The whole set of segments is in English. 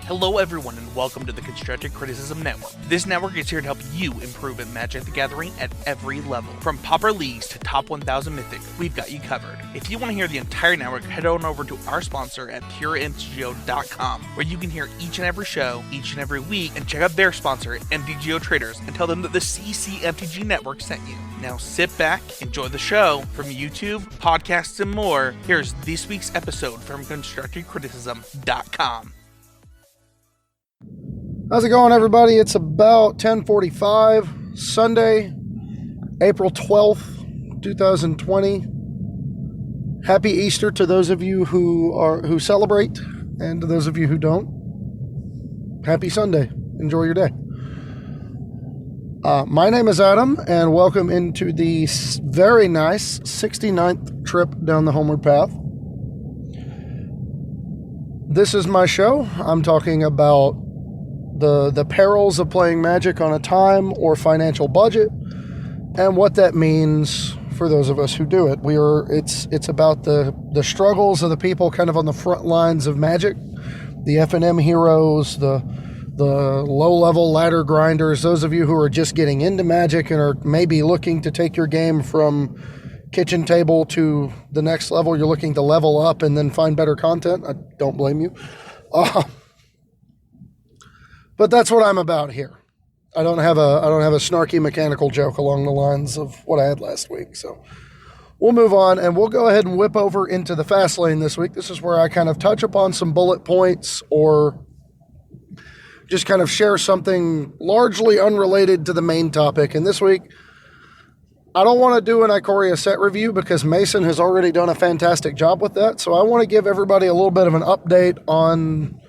Hello everyone and welcome to the Constructive Criticism Network. This network is here to help you improve at Magic the Gathering at every level. From Pauper Leagues to Top 1000 Mythic, we've got you covered. If you want to hear the entire network, head on over to our sponsor at PureMTGO.com, where you can hear each and every show, each and every week, and check out their sponsor, MTGO Traders, and tell them that the CCMTG Network sent you. Now sit back, enjoy the show. From YouTube, podcasts, and more, here's this week's episode from ConstructiveCriticism.com. How's it going, everybody? It's about 10:45, Sunday, April 12th, 2020. Happy Easter to those of you who celebrate, and to those of you who don't. Happy Sunday. Enjoy your day. My name is Adam, and welcome into the very nice 69th trip down the Homeward Path. This is my show. I'm talking about the perils of playing Magic on a time or financial budget, and what that means for those of us who do it. It's about the struggles of the people kind of on the front lines of Magic, the F&M heroes, the low-level ladder grinders, those of you who are just getting into Magic and are maybe looking to take your game from kitchen table to the next level. You're looking to level up and then find better content. I don't blame you. But that's what I'm about here. I don't have a snarky mechanical joke along the lines of what I had last week. So we'll move on, and we'll go ahead and whip over into the fast lane this week. This is where I kind of touch upon some bullet points or just kind of share something largely unrelated to the main topic. And this week, I don't want to do an Ikoria set review because Mason has already done a fantastic job with that. So I want to give everybody a little bit of an update on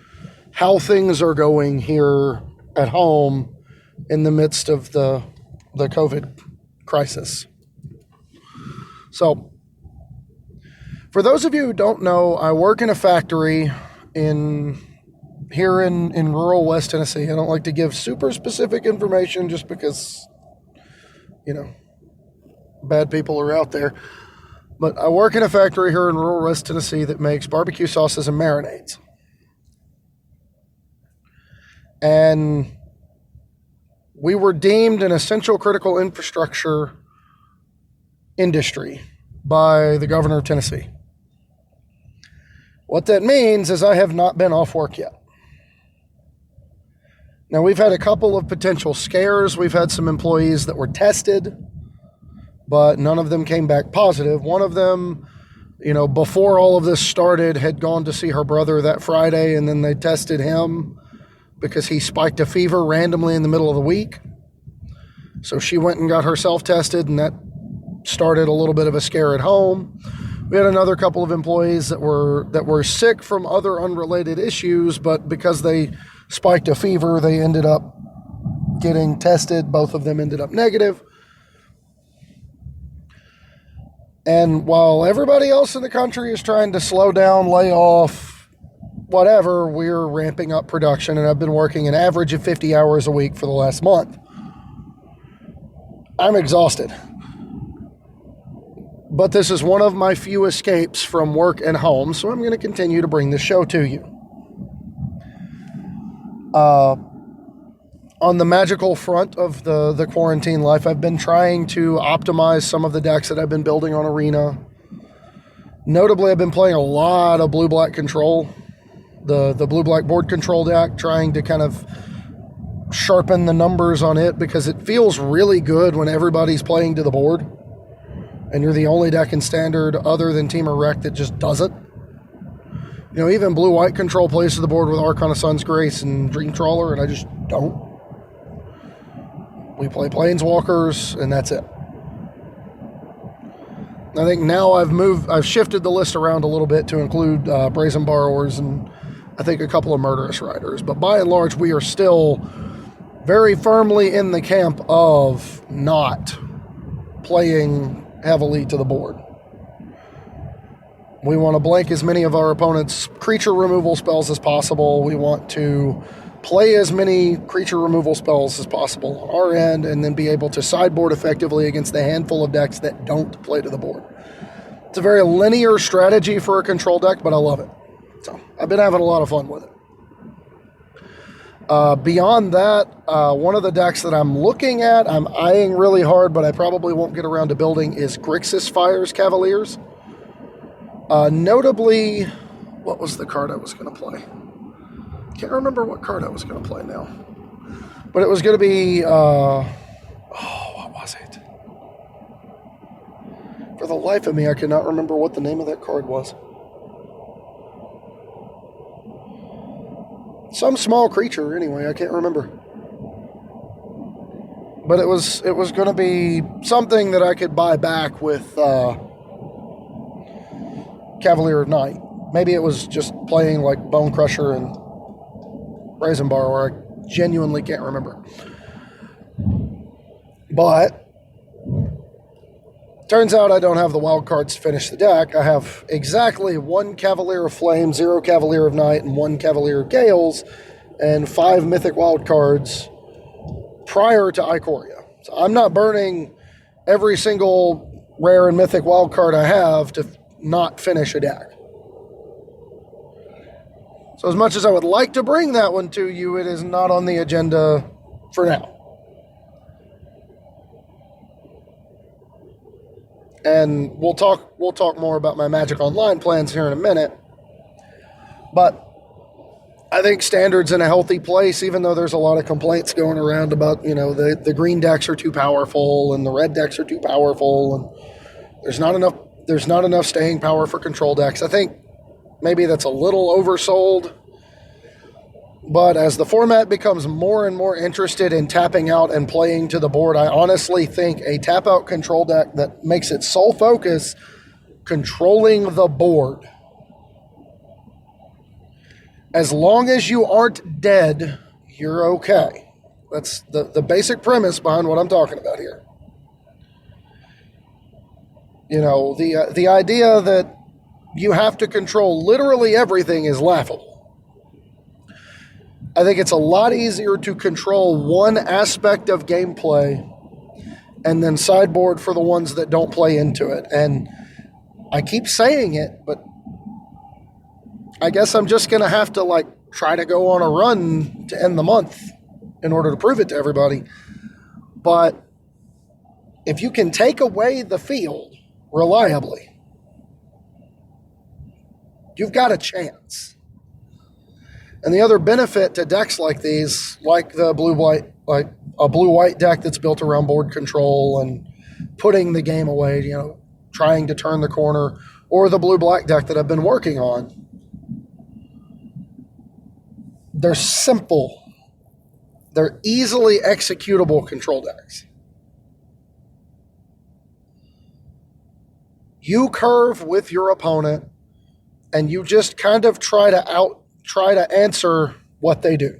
how things are going here at home in the midst of the COVID crisis. So, for those of you who don't know, I work in a factory here in rural West Tennessee. I don't like to give super specific information just because, bad people are out there. But I work in a factory here in rural West Tennessee that makes barbecue sauces and marinades. And we were deemed an essential critical infrastructure industry by the governor of Tennessee. What that means is I have not been off work yet. Now, we've had a couple of potential scares. We've had some employees that were tested, but none of them came back positive. One of them, before all of this started, had gone to see her brother that Friday, and then they tested him because he spiked a fever randomly in the middle of the week. So she went and got herself tested, and that started a little bit of a scare at home. We had another couple of employees that were sick from other unrelated issues, but because they spiked a fever, they ended up getting tested. Both of them ended up negative. And while everybody else in the country is trying to slow down, lay off, whatever, we're ramping up production, and I've been working an average of 50 hours a week for the last month. I'm exhausted. But this is one of my few escapes from work and home, so I'm going to continue to bring this show to you. On the magical front of the quarantine life, I've been trying to optimize some of the decks that I've been building on Arena. Notably, I've been playing a lot of blue-black control. The blue-black board control deck, trying to kind of sharpen the numbers on it because it feels really good when everybody's playing to the board and you're the only deck in Standard other than Temur Rec that just doesn't. Even blue-white control plays to the board with Archon of Sun's Grace and Dream Trawler, and I just don't. We play Planeswalkers, and that's it. I think now I've shifted the list around a little bit to include Brazen Borrowers and I think a couple of Murderous Riders. But by and large, we are still very firmly in the camp of not playing heavily to the board. We want to blank as many of our opponents' creature removal spells as possible. We want to play as many creature removal spells as possible on our end, and then be able to sideboard effectively against the handful of decks that don't play to the board. It's a very linear strategy for a control deck, but I love it. So I've been having a lot of fun with it. Beyond that, one of the decks that I'm looking at, I'm eyeing really hard, but I probably won't get around to building, is Grixis Fire's Cavaliers. Notably, what was the card I was going to play? Can't remember what card I was going to play now. But it was going to be, what was it? For the life of me, I cannot remember what the name of that card was. Some small creature, anyway, I can't remember. But it was going to be something that I could buy back with Cavalier of Night. Maybe it was just playing like Bone Crusher and Brazen Bar, where I genuinely can't remember. But turns out I don't have the wild cards to finish the deck. I have exactly 1 Cavalier of Flame, 0 Cavalier of Night, and 1 Cavalier of Gales, and 5 Mythic wild cards prior to Ikoria. So I'm not burning every single rare and Mythic wild card I have to not finish a deck. So as much as I would like to bring that one to you, it is not on the agenda for now. And we'll talk more about my Magic Online plans here in a minute. But I think Standard's in a healthy place, even though there's a lot of complaints going around about, the green decks are too powerful and the red decks are too powerful and there's not enough staying power for control decks. I think maybe that's a little oversold. But as the format becomes more and more interested in tapping out and playing to the board, I honestly think a tap-out control deck that makes its sole focus controlling the board. As long as you aren't dead, you're okay. That's the basic premise behind what I'm talking about here. The idea that you have to control literally everything is laughable. I think it's a lot easier to control one aspect of gameplay and then sideboard for the ones that don't play into it. And I keep saying it, but I guess I'm just going to have to try to go on a run to end the month in order to prove it to everybody. But if you can take away the field reliably, you've got a chance. And the other benefit to decks like these, like the blue-white, like a blue-white deck that's built around board control and putting the game away, trying to turn the corner, or the blue-black deck that I've been working on, they're simple. They're easily executable control decks. You curve with your opponent, and you just kind of try to answer what they do.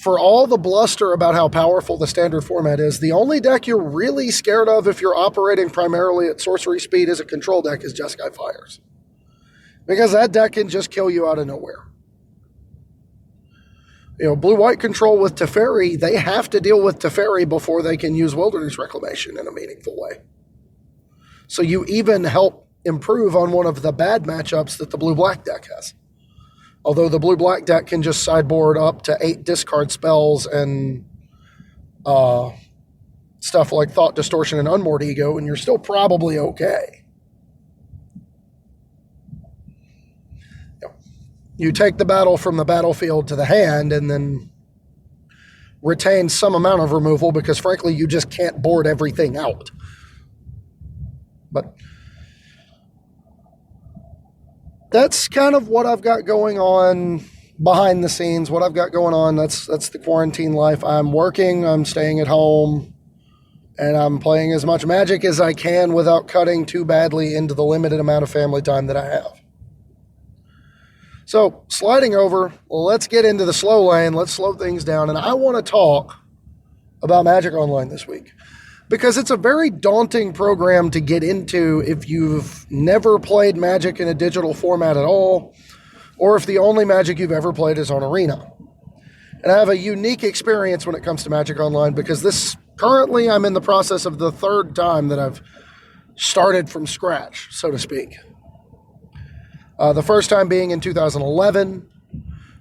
For all the bluster about how powerful the standard format is, the only deck you're really scared of if you're operating primarily at sorcery speed as a control deck is Jeskai Fires. Because that deck can just kill you out of nowhere. Blue-white control with Teferi, they have to deal with Teferi before they can use Wilderness Reclamation in a meaningful way. So you even help improve on one of the bad matchups that the blue-black deck has. Although the blue-black deck can just sideboard up to 8 discard spells and stuff like Thought Distortion and Unmoored Ego, and you're still probably okay. You take the battle from the battlefield to the hand and then retain some amount of removal because, frankly, you just can't board everything out. But that's kind of what I've got going on behind the scenes, what I've got going on. That's the quarantine life. I'm working, I'm staying at home, and I'm playing as much Magic as I can without cutting too badly into the limited amount of family time that I have. So, sliding over, let's get into the slow lane. Let's slow things down. And I want to talk about Magic Online this week because it's a very daunting program to get into if you've never played Magic in a digital format at all, or if the only Magic you've ever played is on Arena. And I have a unique experience when it comes to Magic Online because currently I'm in the process of the third time that I've started from scratch, so to speak. The first time being in 2011,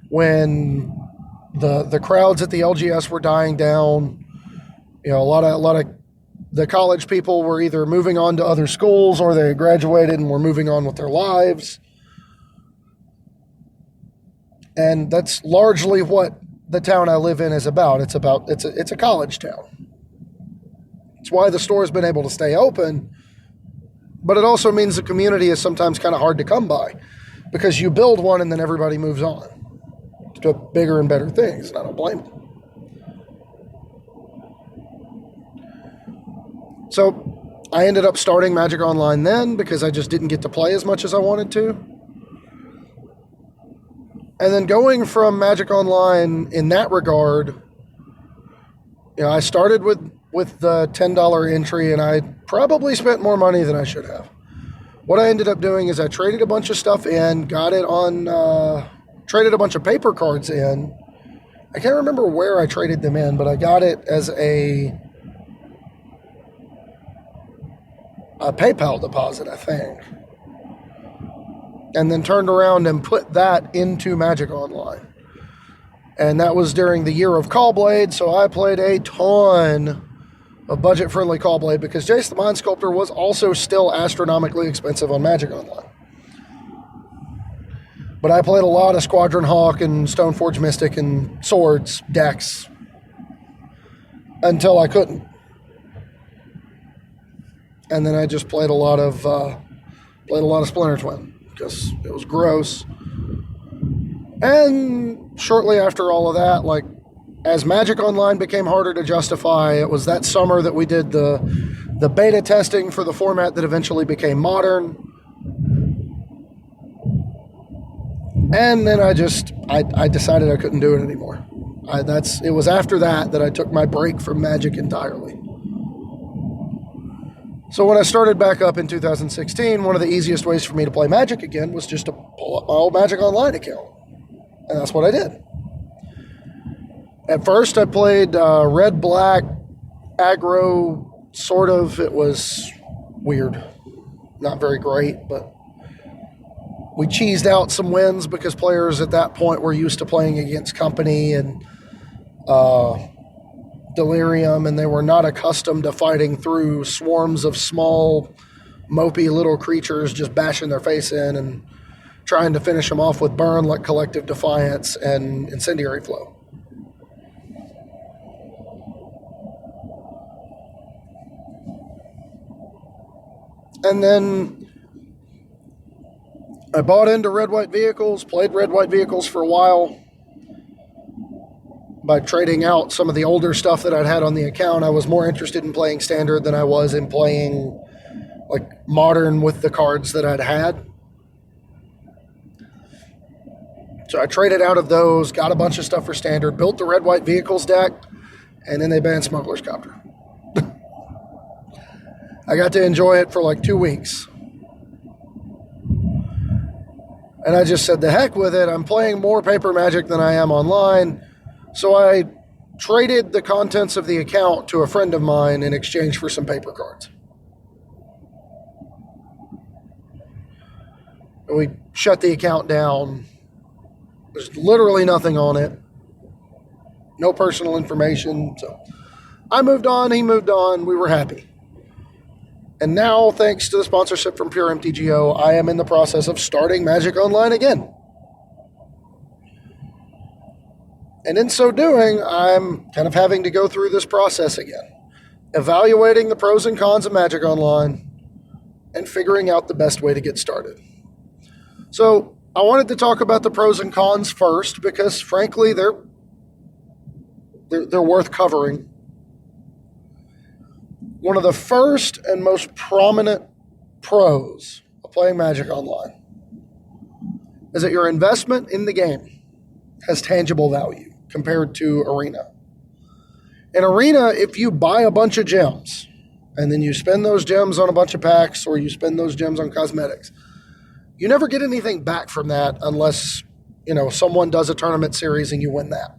when the crowds at the LGS were dying down. A lot of the college people were either moving on to other schools or they graduated and were moving on with their lives. And that's largely what the town I live in is about. It's a college town. It's why the store's been able to stay open. But it also means the community is sometimes kind of hard to come by because you build one and then everybody moves on to bigger and better things. And I don't blame them. So I ended up starting Magic Online then because I just didn't get to play as much as I wanted to. And then going from Magic Online in that regard, I started with the $10 entry and I probably spent more money than I should have. What I ended up doing is I traded a bunch of stuff in, traded a bunch of paper cards in. I can't remember where I traded them in, but I got it as a PayPal deposit, I think. And then turned around and put that into Magic Online. And that was during the year of Callblade, so I played a ton of budget-friendly Callblade because Jace the Mind Sculptor was also still astronomically expensive on Magic Online. But I played a lot of Squadron Hawk and Stoneforge Mystic and Swords decks until I couldn't. And then I just played a lot of Splinter Twin because it was gross. And shortly after all of that, as Magic Online became harder to justify, it was that summer that we did the beta testing for the format that eventually became Modern. And then I decided I couldn't do it anymore. It was after that I took my break from Magic entirely. So when I started back up in 2016, one of the easiest ways for me to play Magic again was just to pull up my old Magic Online account. And that's what I did. At first, I played red-black aggro, sort of. It was weird. Not very great, but we cheesed out some wins because players at that point were used to playing against Company and Delirium, and they were not accustomed to fighting through swarms of small, mopey little creatures just bashing their face in and trying to finish them off with Burn like Collective Defiance and Incendiary Flow. And then I bought into red-white vehicles, played red-white vehicles for a while. By trading out some of the older stuff that I'd had on the account, I was more interested in playing Standard than I was in playing Modern with the cards that I'd had. So I traded out of those, got a bunch of stuff for Standard, built the red-white vehicles deck, and then they banned Smuggler's Copter. I got to enjoy it for 2 weeks. And I just said, the heck with it. I'm playing more paper Magic than I am online. So I traded the contents of the account to a friend of mine in exchange for some paper cards. We shut the account down. There's literally nothing on it. No personal information. So I moved on, he moved on, we were happy. And now, thanks to the sponsorship from Pure MTGO, I am in the process of starting Magic Online again. And in so doing, I'm kind of having to go through this process again, evaluating the pros and cons of Magic Online and figuring out the best way to get started. So I wanted to talk about the pros and cons first because, frankly, they're worth covering. One of the first and most prominent pros of playing Magic Online is that your investment in the game has tangible value compared to Arena. In Arena, if you buy a bunch of gems and then you spend those gems on a bunch of packs or you spend those gems on cosmetics, you never get anything back from that unless, someone does a tournament series and you win that.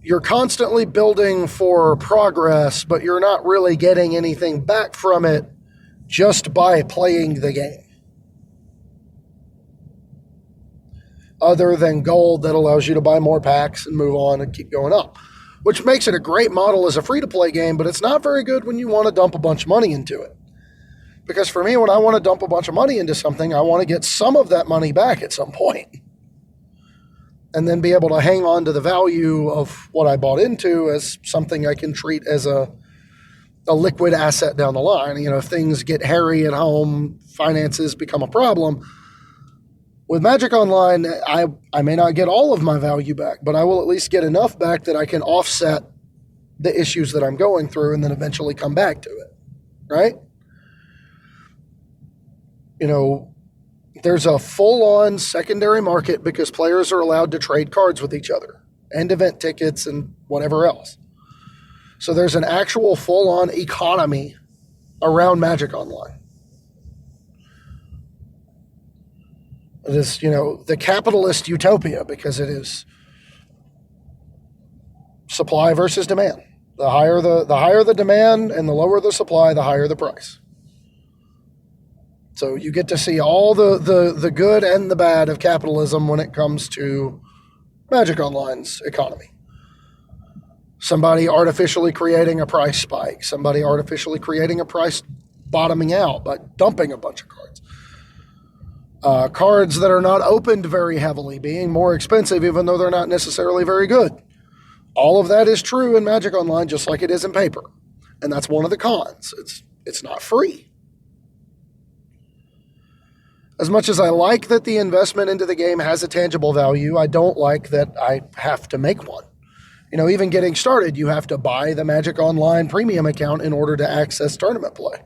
You're constantly building for progress, but you're not really getting anything back from it just by playing the game. other than gold that allows you to buy more packs and move on and keep going up, which makes it a great model as a free-to-play game, but it's not very good when you want to dump a bunch of money into it. Because for me, when I want to dump a bunch of money into something, I want to get some of that money back at some point and then be able to hang on to the value of what I bought into as something I can treat as a liquid asset down the line. If things get hairy at home, finances become a problem. With Magic Online, I may not get all of my value back, but I will at least get enough back that I can offset the issues that I'm going through and then eventually come back to it, right? There's a full-on secondary market because players are allowed to trade cards with each other and event tickets and whatever else. So there's an actual full-on economy around Magic Online. It is, the capitalist utopia because it is supply versus demand. The higher the demand and the lower the supply, the higher the price. So you get to see all the good and the bad of capitalism when it comes to Magic Online's economy. Somebody artificially creating a price spike. Somebody artificially creating a price bottoming out by dumping a bunch of cards. Cards that are not opened very heavily being more expensive even though they're not necessarily very good. All of that is true in Magic Online just like it is in paper. And that's one of the cons. It's not free. As much as I like that the investment into the game has a tangible value, I don't like that I have to make one. Even getting started, you have to buy the Magic Online premium account in order to access tournament play.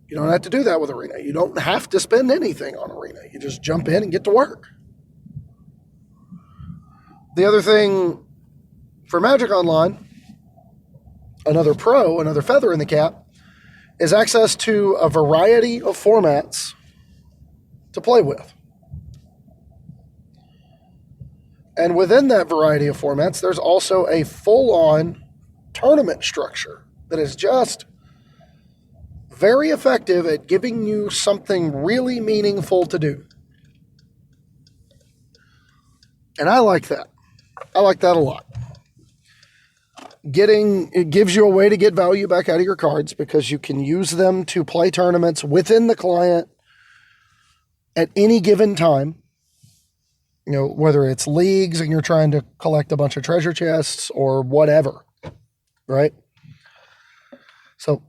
You don't have to do that with Arena. You don't have to spend anything on Arena. You just jump in and get to work. The other thing for Magic Online, another feather in the cap, is access to a variety of formats to play with. And within that variety of formats, there's also a full-on tournament structure that is just very effective at giving you something really meaningful to do. And I like that. I like that a lot. It gives you a way to get value back out of your cards because you can use them to play tournaments within the client at any given time. Whether it's leagues and you're trying to collect a bunch of treasure chests or whatever, right? So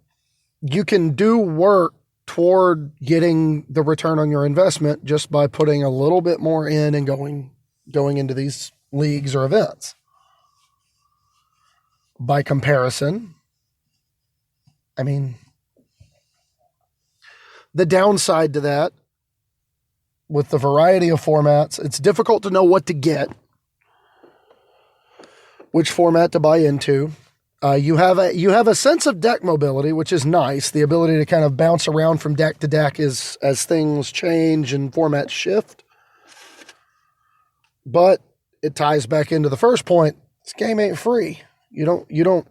you can do work toward getting the return on your investment just by putting a little bit more in and going into these leagues or events. By comparison, the downside to that, with the variety of formats, it's difficult to know what to get, which format to buy into. You have a sense of deck mobility, which is nice. The ability to kind of bounce around from deck to deck as things change and formats shift. But it ties back into the first point. This game ain't free. You don't do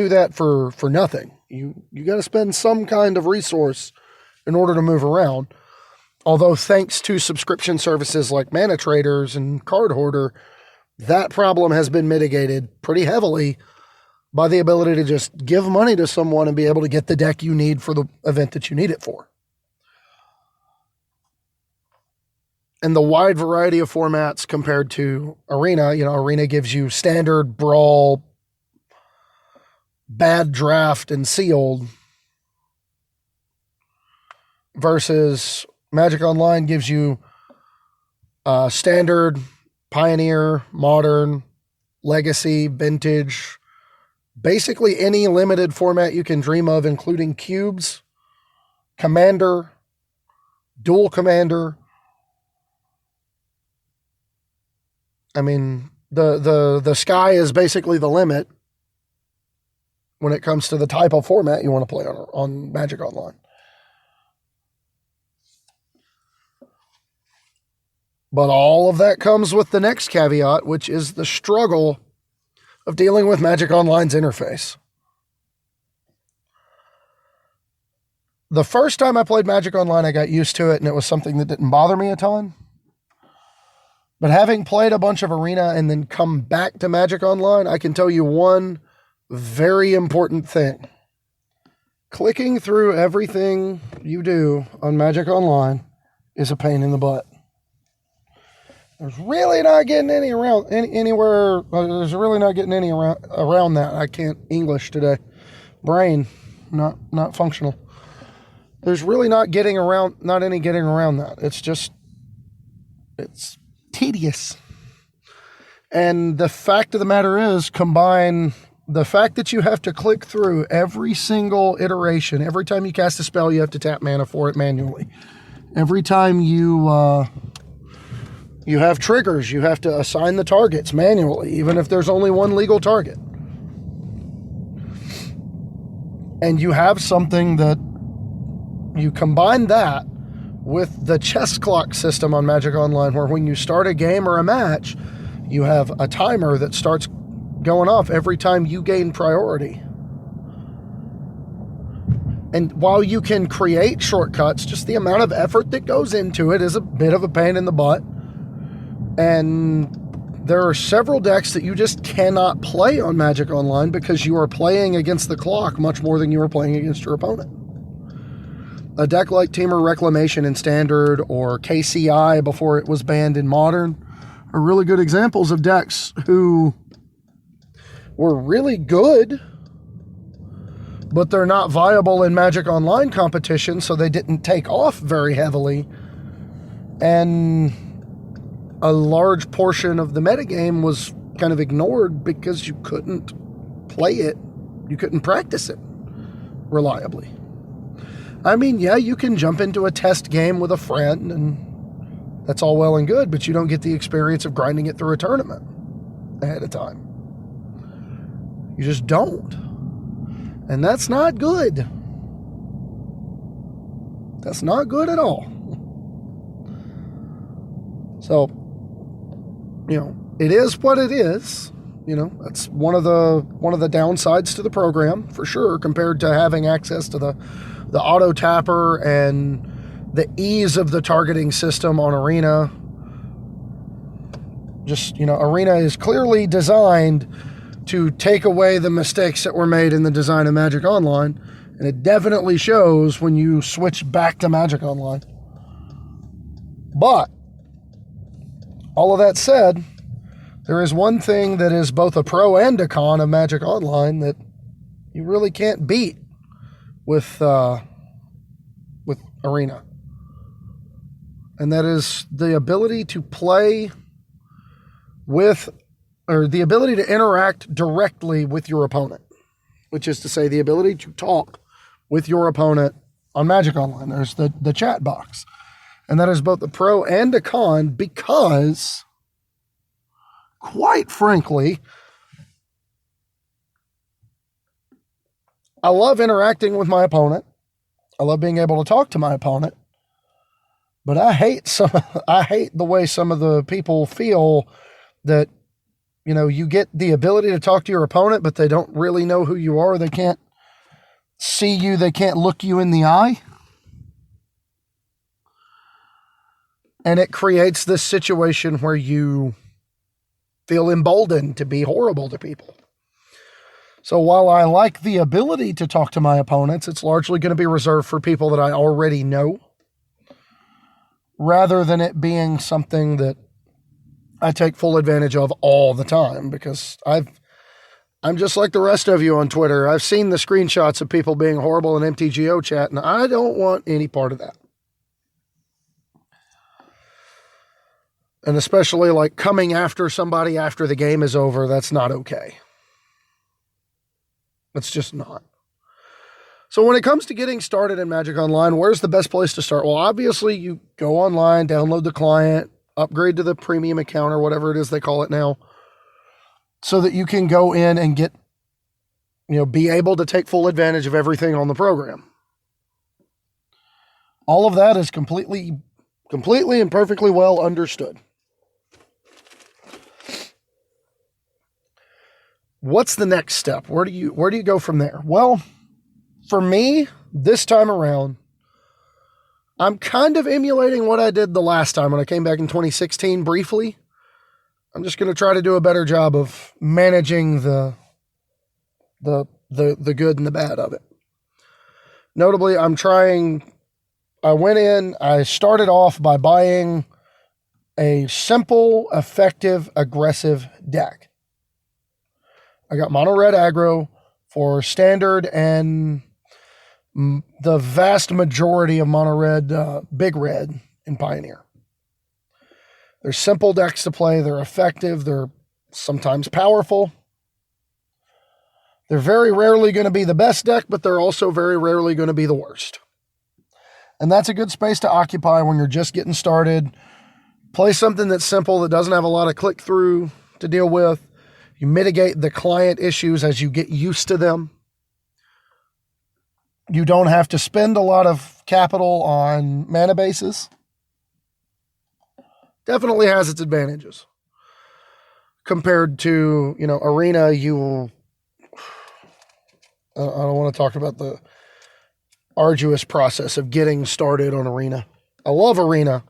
that for nothing. You got to spend some kind of resource in order to move around. Although thanks to subscription services like Mana Traders and Card Hoarder, that problem has been mitigated pretty heavily by the ability to just give money to someone and be able to get the deck you need for the event that you need it for. And the wide variety of formats compared to Arena, Arena gives you standard, brawl, bad draft, and sealed versus Magic Online gives you standard, pioneer, modern, legacy, vintage, basically any limited format you can dream of, including cubes, commander, dual commander. The sky is basically the limit when it comes to the type of format you want to play on Magic Online. But all of that comes with the next caveat, which is the struggle of dealing with Magic Online's interface. the first time I played Magic Online, I got used to it, and it was something that didn't bother me a ton. But having played a bunch of Arena and then come back to Magic Online, I can tell you one very important thing. Clicking through everything you do on Magic Online is a pain in the butt. There's really not getting any around anywhere. There's really not getting any around that. I can't English today. Brain not functional. There's really not any getting around that. It's tedious. And the fact of the matter is, combine the fact that you have to click through every single iteration. Every time you cast a spell, you have to tap mana for it manually. Every time you have triggers, you have to assign the targets manually, even if there's only one legal target. And you have something that you combine that with the chess clock system on Magic Online, where when you start a game or a match, you have a timer that starts going off every time you gain priority. And while you can create shortcuts, just the amount of effort that goes into it is a bit of a pain in the butt. And there are several decks that you just cannot play on Magic Online because you are playing against the clock much more than you are playing against your opponent. A deck like Temur Reclamation in Standard, or KCI before it was banned in Modern, are really good examples of decks who were really good, but they're not viable in Magic Online competition, so they didn't take off very heavily. And a large portion of the metagame was kind of ignored because you couldn't play it. You couldn't practice it reliably. I mean, yeah, you can jump into a test game with a friend, and that's all well and good, but you don't get the experience of grinding it through a tournament ahead of time. You just don't. And that's not good. That's not good at all. So, it is what it is. That's one of the downsides to the program, for sure, compared to having access to the auto tapper and the ease of the targeting system on Arena. Just, Arena is clearly designed to take away the mistakes that were made in the design of Magic Online, and it definitely shows when you switch back to Magic Online. But all of that said, there is one thing that is both a pro and a con of Magic Online that you really can't beat with Arena. And that is the ability to play with, or the ability to interact directly with your opponent, which is to say the ability to talk with your opponent on Magic Online. There's the chat box. And that is both a pro and a con because, quite frankly, I love interacting with my opponent. I love being able to talk to my opponent. But I hate the way some of the people feel that, you get the ability to talk to your opponent, but they don't really know who you are. They can't see you. They can't look you in the eye. And it creates this situation where you feel emboldened to be horrible to people. So while I like the ability to talk to my opponents, it's largely going to be reserved for people that I already know, rather than it being something that I take full advantage of all the time, because I'm just like the rest of you on Twitter. I've seen the screenshots of people being horrible in MTGO chat, and I don't want any part of that. And especially like coming after somebody after the game is over, that's not okay. It's just not. So when it comes to getting started in Magic Online, where's the best place to start? Well, obviously you go online, download the client, upgrade to the premium account or whatever it is they call it now, so that you can go in and get, be able to take full advantage of everything on the program. All of that is completely and perfectly well understood. What's the next step? Where do you go from there? Well, for me, this time around, I'm kind of emulating what I did the last time when I came back in 2016 briefly. I'm just going to try to do a better job of managing the good and the bad of it. Notably, I went in, I started off by buying a simple, effective, aggressive deck. I got mono red aggro for standard and the vast majority of mono red, big red in Pioneer. They're simple decks to play. They're effective. They're sometimes powerful. They're very rarely going to be the best deck, but they're also very rarely going to be the worst. And that's a good space to occupy when you're just getting started. Play something that's simple, that doesn't have a lot of click-through to deal with. You mitigate the client issues as you get used to them. You don't have to spend a lot of capital on mana bases. Definitely has its advantages. Compared to, Arena, I don't want to talk about the arduous process of getting started on Arena. I love Arena,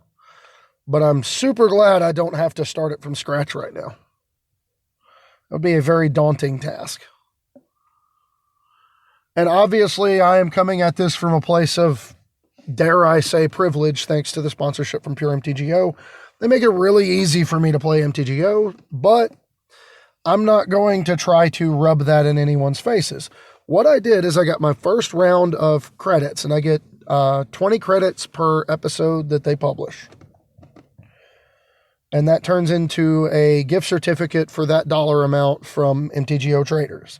but I'm super glad I don't have to start it from scratch right now. It would be a very daunting task. And obviously, I am coming at this from a place of, dare I say, privilege, thanks to the sponsorship from Pure MTGO. They make it really easy for me to play MTGO, but I'm not going to try to rub that in anyone's faces. What I did is I got my first round of credits, and I get 20 credits per episode that they publish. And that turns into a gift certificate for that dollar amount from MTGO traders.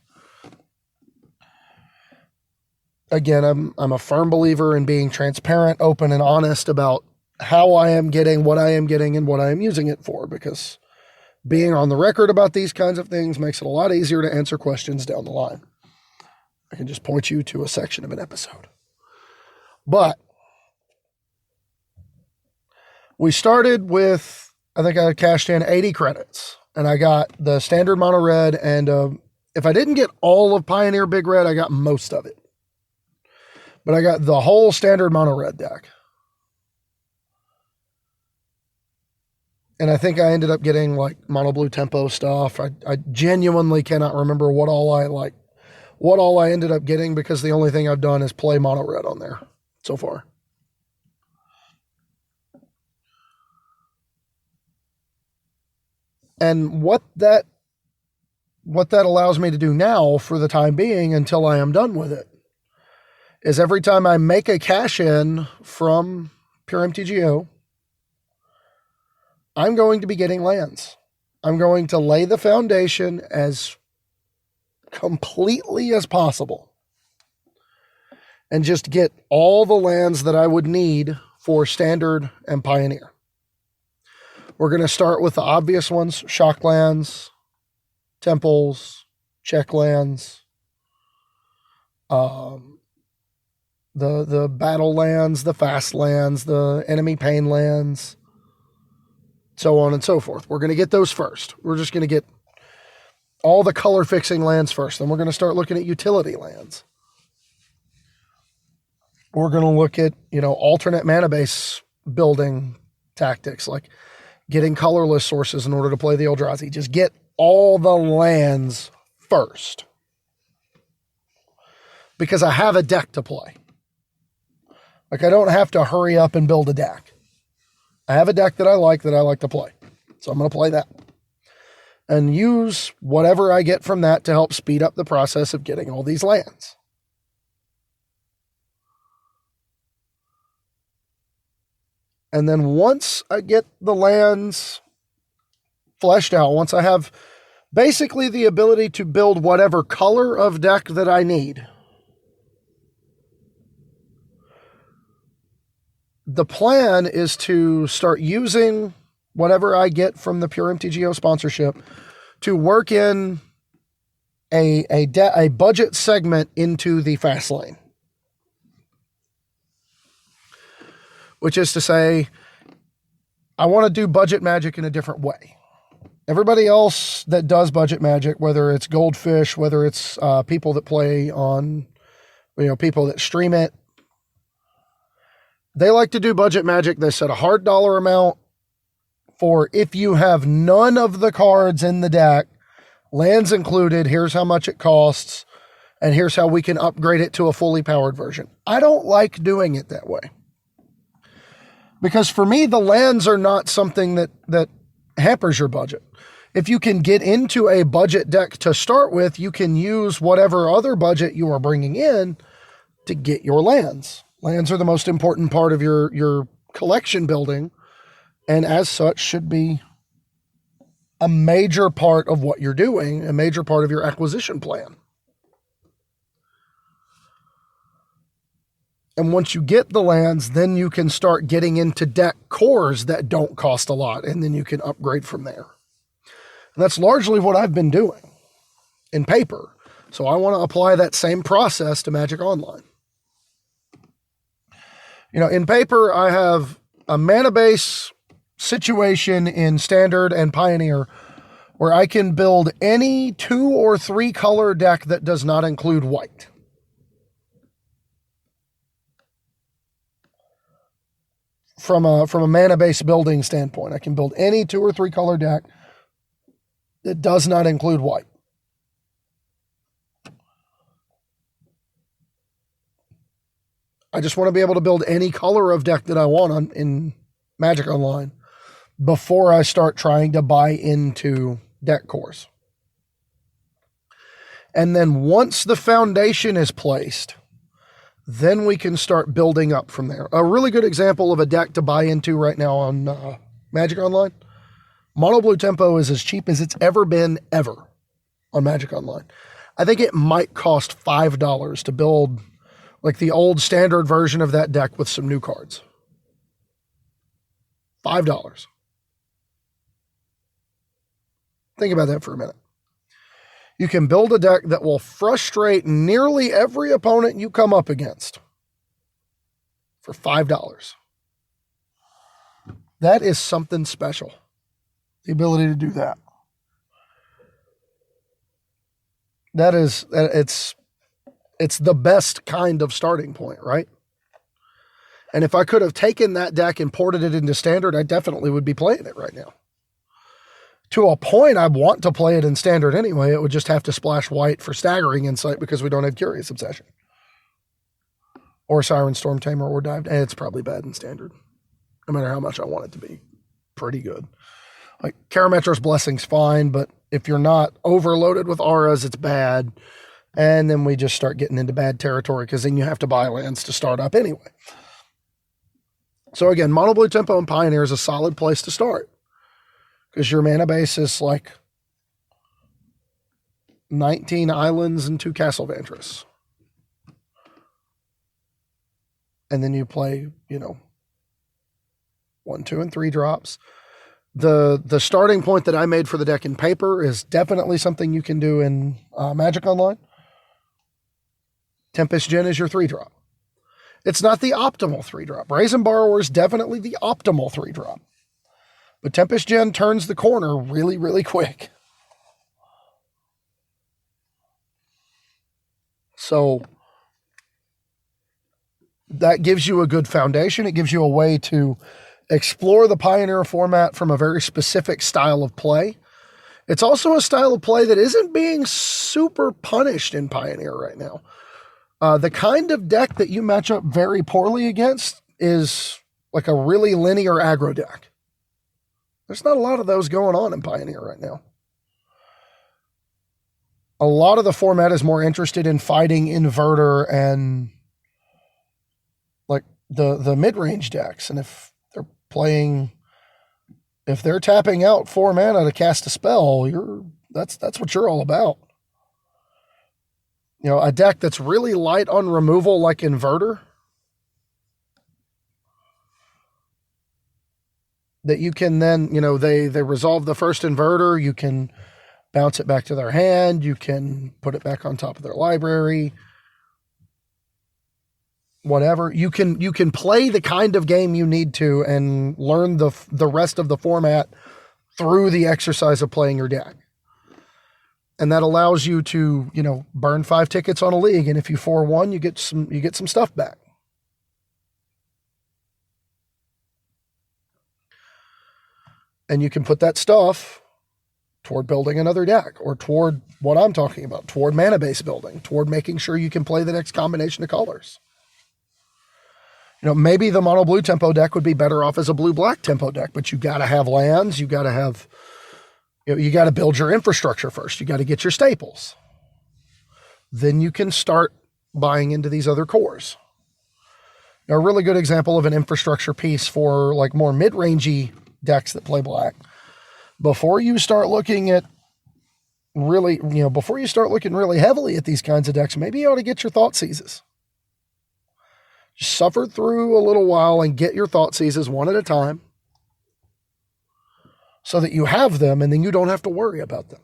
Again, I'm a firm believer in being transparent, open, and honest about how I am getting what I am getting and what I am using it for, because being on the record about these kinds of things makes it a lot easier to answer questions down the line. I can just point you to a section of an episode. But we started with, I think I cashed in 80 credits, and I got the standard mono red, and if I didn't get all of Pioneer Big Red, I got most of it. But I got the whole standard mono red deck. And I think I ended up getting like mono blue tempo stuff. I genuinely cannot remember what all I ended up getting, because the only thing I've done is play mono red on there so far. And what that allows me to do now for the time being until I am done with it is every time I make a cash in from Pure MTGO, I'm going to be getting lands. I'm going to lay the foundation as completely as possible and just get all the lands that I would need for Standard and Pioneer. We're going to start with the obvious ones: shock lands, temples, check lands, the battle lands, the fast lands, the enemy pain lands, so on and so forth. We're going to get those first. We're just going to get all the color fixing lands first. Then we're going to start looking at utility lands. We're going to look at, alternate mana base building tactics, like getting colorless sources in order to play the Eldrazi. Just get all the lands first, because I have a deck to play. Like, I don't have to hurry up and build a deck. I have a deck that I like to play. So I'm going to play that and use whatever I get from that to help speed up the process of getting all these lands. And then once I get the lands fleshed out, once I have basically the ability to build whatever color of deck that I need, the plan is to start using whatever I get from the Pure MTGO sponsorship to work in a budget segment into the fast lane. Which is to say, I want to do budget Magic in a different way. Everybody else that does budget Magic, whether it's Goldfish, whether it's people that play on, people that stream it, They like to do budget Magic. They set a hard dollar amount for if you have none of the cards in the deck, lands included, here's how much it costs, and here's how we can upgrade it to a fully powered version. I don't like doing it that way. Because for me, the lands are not something that hampers your budget. If you can get into a budget deck to start with, you can use whatever other budget you are bringing in to get your lands. Lands are the most important part of your collection building, and as such should be a major part of what you're doing, a major part of your acquisition plan. And once you get the lands, then you can start getting into deck cores that don't cost a lot, and then you can upgrade from there. And that's largely what I've been doing in paper. So I want to apply that same process to Magic Online. You know, in paper, I have a mana base situation in Standard and Pioneer where I can build any 2 or 3 color deck that does not include white. From a mana base building standpoint, I can build any 2 or 3 color deck that does not include white. I just want to be able to build any color of deck that I want in Magic Online before I start trying to buy into deck cores. And then once the foundation is placed, then we can start building up from there. A really good example of a deck to buy into right now on Magic Online, Mono Blue Tempo is as cheap as it's ever been ever on Magic Online. I think it might cost $5 to build like the old standard version of that deck with some new cards. $5. Think about that for a minute. You can build a deck that will frustrate nearly every opponent you come up against for $5. That is something special. The ability to do that. It's the best kind of starting point, right? And if I could have taken that deck and ported it into Standard, I definitely would be playing it right now. To a point, I want to play it in Standard anyway. It would just have to splash white for Staggering Insight because we don't have Curious Obsession. Or Siren Storm Tamer or Dive. And it's probably bad in Standard. No matter how much I want it to be. Pretty good. Like, Karametra's Blessing's fine, but if you're not overloaded with auras, it's bad. And then we just start getting into bad territory because then you have to buy lands to start up anyway. So again, Mono Blue Tempo and Pioneer is a solid place to start. Because your mana base is like 19 islands and 2 Castle Vantress. And then you play, 1, 2, and 3 drops. The starting point that I made for the deck in paper is definitely something you can do in Magic Online. Tempest Djinn is your 3-drop. It's not the optimal 3-drop. Brazen Borrower is definitely the optimal 3-drop. But Tempest Djinn turns the corner really, really quick. So that gives you a good foundation. It gives you a way to explore the Pioneer format from a very specific style of play. It's also a style of play that isn't being super punished in Pioneer right now. The kind of deck that you match up very poorly against is like a really linear aggro deck. There's not a lot of those going on in Pioneer right now. A lot of the format is more interested in fighting Inverter and like the mid-range decks. And if they're tapping out 4 mana to cast a spell, that's what you're all about. A deck that's really light on removal like Inverter, that you can then, they resolve the first Inverter, you can bounce it back to their hand, you can put it back on top of their library, whatever. You can play the kind of game you need to and learn the rest of the format through the exercise of playing your deck. And that allows you to, burn 5 tickets on a league, and if you 4-1, you get some stuff back. And you can put that stuff toward building another deck, or toward what I'm talking about, toward mana base building, toward making sure you can play the next combination of colors. Maybe the mono blue tempo deck would be better off as a blue black tempo deck, but you got to have lands. You got to have, you got to build your infrastructure first. You got to get your staples. Then you can start buying into these other cores. A really good example of an infrastructure piece for like more mid-rangey decks that play black. Before you start looking at really, before you start looking really heavily at these kinds of decks, maybe you ought to get your thought seizes. Just suffer through a little while and get your thought seizes one at a time so that you have them and then you don't have to worry about them.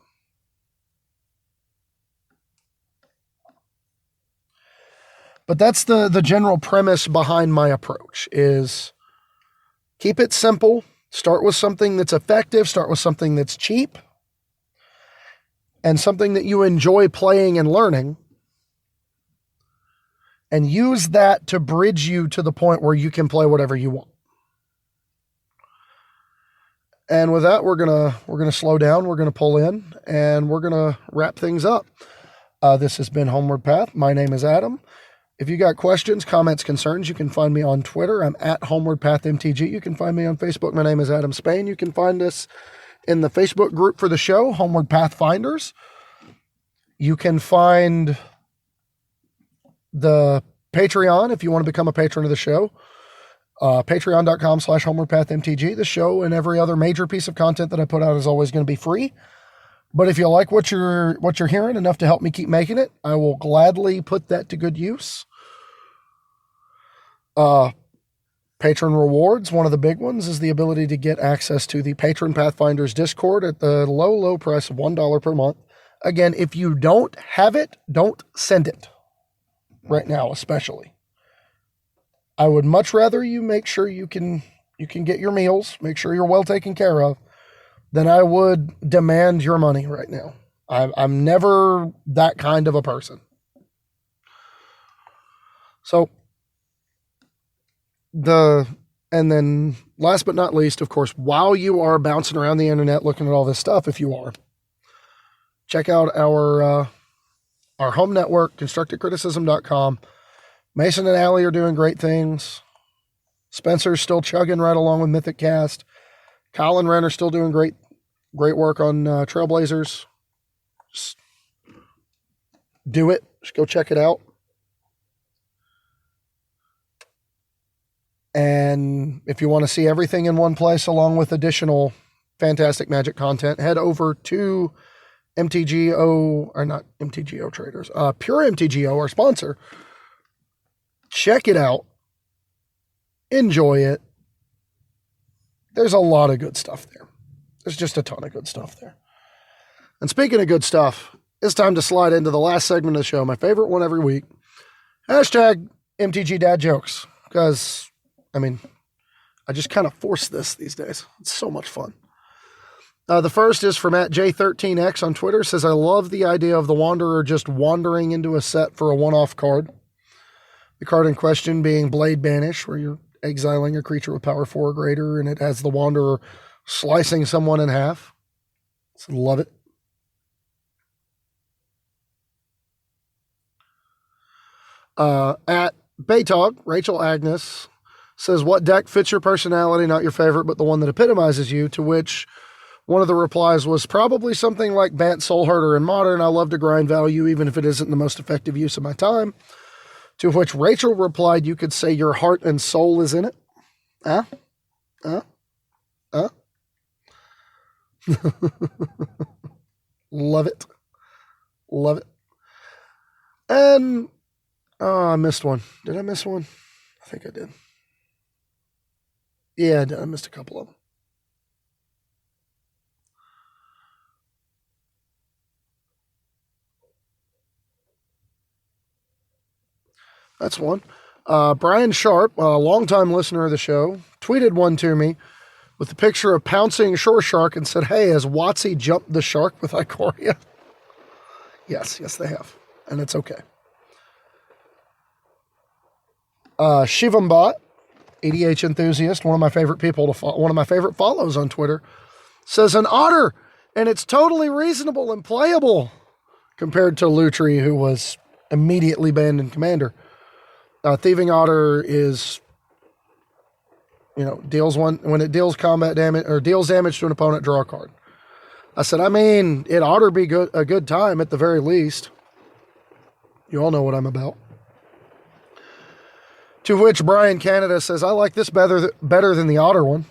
But that's the general premise behind my approach is keep it simple. Start with something that's effective. Start with something that's cheap and something that you enjoy playing and learning. And use that to bridge you to the point where you can play whatever you want. And with that, we're gonna slow down. We're gonna pull in, and we're gonna wrap things up. This has been Homeward Path. My name is Adam. If you got questions, comments, concerns, you can find me on Twitter. I'm at HomewardPathMTG. You can find me on Facebook. My name is Adam Spain. You can find us in the Facebook group for the show, Homeward Path Finders. You can find the Patreon if you want to become a patron of the show. Patreon.com/HomewardPathMTG. The show and every other major piece of content that I put out is always going to be free. But if you like what you're hearing enough to help me keep making it, I will gladly put that to good use. Patron rewards, one of the big ones, is the ability to get access to the Patron Pathfinders Discord at the low, low price of $1 per month. Again, if you don't have it, don't send it. Right now, especially. I would much rather you make sure you can get your meals, make sure you're well taken care of, than I would demand your money right now. I'm never that kind of a person. So, and then last but not least, of course, while you are bouncing around the internet looking at all this stuff, if you are, check out our home network, constructedcriticism.com. Mason and Allie are doing great things. Spencer's still chugging right along with Mythic Cast. Kyle and Ren are still doing great work on Trailblazers. Just do it. Just go check it out. And if you want to see everything in one place along with additional fantastic Magic content, head over to MTGO, or not MTGO Traders, Pure MTGO, our sponsor. Check it out. Enjoy it. There's a lot of good stuff there. There's just a ton of good stuff there. And speaking of good stuff, it's time to slide into the last segment of the show, my favorite one every week. Hashtag MTG Dad Jokes. Because, I just kind of force this these days. It's so much fun. The first is from at J13X on Twitter. Says, I love the idea of the Wanderer just wandering into a set for a one-off card. The card in question being Blade Banish, where you're exiling a creature with power 4 or greater, and it has the Wanderer slicing someone in half. So love it. At Baytog, Rachel Agnes says, what deck fits your personality, not your favorite, but the one that epitomizes you? To which one of the replies was probably something like Bant Soulherder in Modern. I love to grind value, even if it isn't the most effective use of my time. To which Rachel replied, you could say your heart and soul is in it. Love it. Love it. And, I missed one. Did I miss one? I think I did. Yeah, I did. I missed a couple of them. That's one. Brian Sharp, a longtime listener of the show, tweeted one to me with a picture of pouncing shore shark and said, hey, has WotC jumped the shark with Ikoria? Yes, they have. And it's okay. Shivambot, EDH enthusiast, one of my favorite people one of my favorite follows on Twitter, says an otter, and it's totally reasonable and playable compared to Lutri, who was immediately banned in Commander. Thieving Otter is, deals one when it deals combat damage or deals damage to an opponent, draw a card. I said, it ought to be a good time at the very least. You all know what I'm about. To which Brian Canada says, I like this better than the Otter one.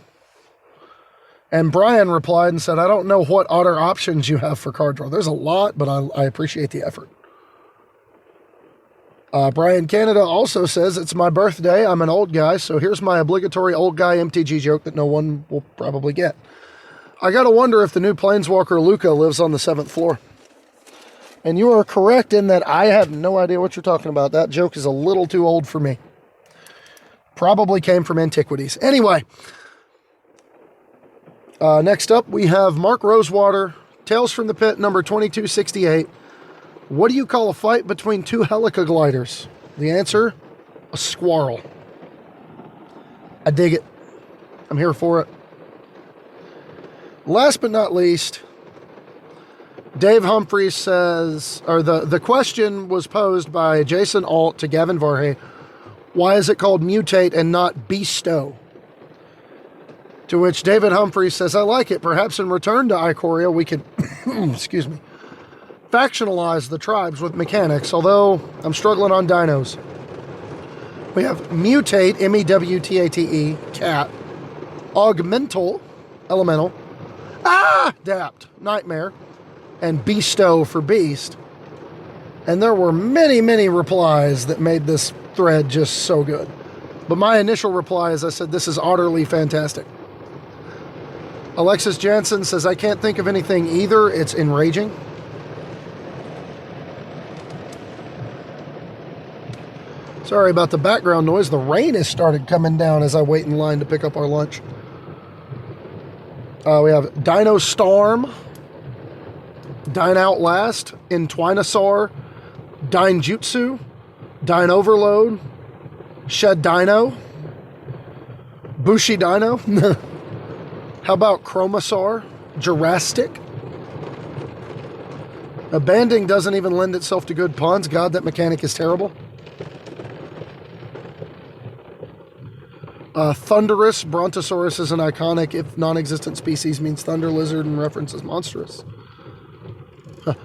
And Brian replied and said, I don't know what Otter options you have for card draw. There's a lot, but I appreciate the effort. Brian Canada also says, it's my birthday. I'm an old guy, so here's my obligatory old guy MTG joke that no one will probably get. I gotta wonder if the new Planeswalker Luca lives on the 7th floor. And you are correct in that I have no idea what you're talking about. That joke is a little too old for me. Probably came from antiquities. Anyway, next up we have Mark Rosewater, Tales from the Pit, number 2268. What do you call a fight between two helica gliders? The answer, a squirrel. I dig it. I'm here for it. Last but not least, Dave Humphreys says, or the question was posed by Jason Alt to Gavin Varhey. Why is it called mutate and not bestow? To which David Humphreys says, I like it. Perhaps in return to Ikoria, we could, excuse me, factionalize the tribes with mechanics, although I'm struggling on dinos. We have mutate, M-E-W-T-A-T-E, cat, augmental, elemental, adapt, nightmare, and bestow for beast. And there were many, many replies that made this thread just so good. But my initial reply is I said, this is utterly fantastic. Alexis Jansen says, I can't think of anything either. It's enraging. Sorry about the background noise. The rain has started coming down as I wait in line to pick up our lunch. We have Dino Storm, Dine Outlast, Entwinosaur, Dine Jutsu, Dine Overload, Shed Dino, Bushi Dino. How about Chromosaur, Jurassic? Banding doesn't even lend itself to good puns. God, that mechanic is terrible. Thunderous, Brontosaurus is an iconic, if non-existent species, means thunder lizard and references monstrous.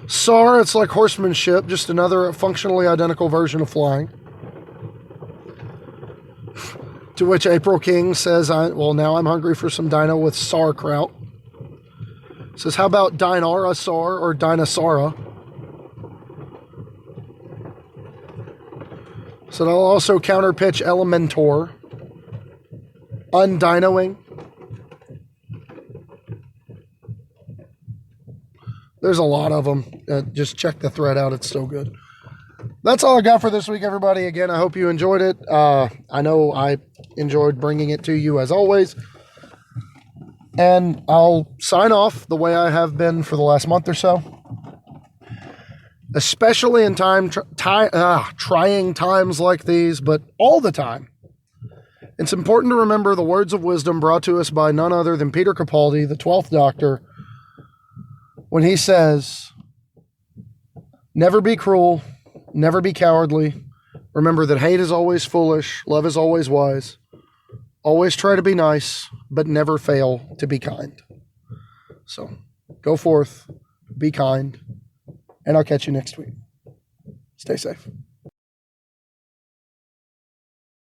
Sar, it's like horsemanship, just another functionally identical version of flying. To which April King says, now I'm hungry for some dino with sauerkraut. Says, how about Dinosaur or Dinosaura? So I'll also counterpitch Elementor. Undinoing. There's a lot of them. Just check the thread out. It's so good. That's all I got for this week, everybody. Again, I hope you enjoyed it. I know I enjoyed bringing it to you as always. And I'll sign off the way I have been for the last month or so. Especially in trying times like these, but all the time. It's important to remember the words of wisdom brought to us by none other than Peter Capaldi, the 12th Doctor, when he says, never be cruel, never be cowardly. Remember that hate is always foolish, love is always wise. Always try to be nice, but never fail to be kind. So, go forth, be kind, and I'll catch you next week. Stay safe.